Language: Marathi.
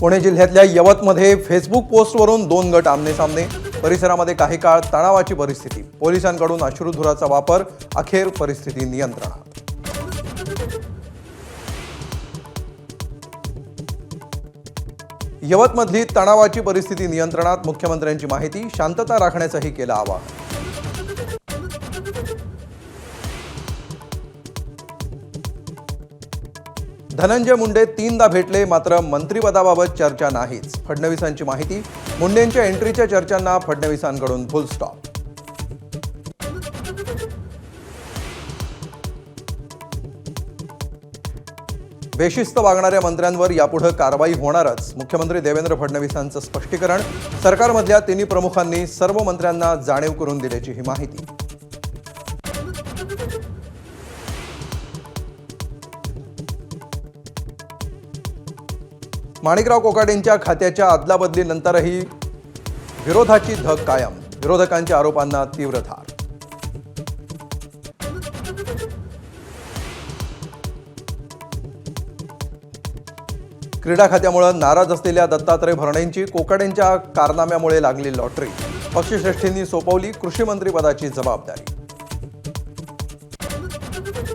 पुणे जिल्ह्यातल्या यवतमध्ये फेसबुक पोस्टवरून दोन गट आमने-सामने। परिसरामध्ये काही काळ तणावाची परिस्थिती। पोलिसांकडून अश्रुधुराचा वापर, अखेर परिस्थिती नियंत्रणात। यवतमधली तणावाची परिस्थिती नियंत्रणात। मुख्यमंत्र्यांची माहिती, शांतता राखण्याचंही केलं आवाहन। धनंजय मुंडे तीनदा भेटले, मात्र मंत्रिपदाबाबत चर्चा नाहीच। फडणवीसांची माहिती, मुंडेंच्या एंट्रीच्या चर्चांना फडणवीसांकडून फुल स्टॉप। बेशिस्त वागणाऱ्या मंत्र्यांवर यापुढे कारवाई होणारच। मुख्यमंत्री देवेंद्र फडणवीसांचं स्पष्टीकरण। सरकारमधल्या तिन्ही प्रमुखांनी सर्व मंत्र्यांना जाणीव करून दिल्याची ही माहिती। माणिकराव कोकाटेंच्या खात्याच्या अदलाबदलीनंतरही विरोधाची धग कायम। विरोधकांच्या आरोपांना तीव्र धार। क्रीडा खात्यामुळे नाराज असलेल्या दत्तात्रय भरणेंची कोकाटेंच्या कारनाम्यामुळे लागली लॉटरी। पक्षश्रेष्ठींनी सोपवली कृषी मंत्री पदाची जबाबदारी।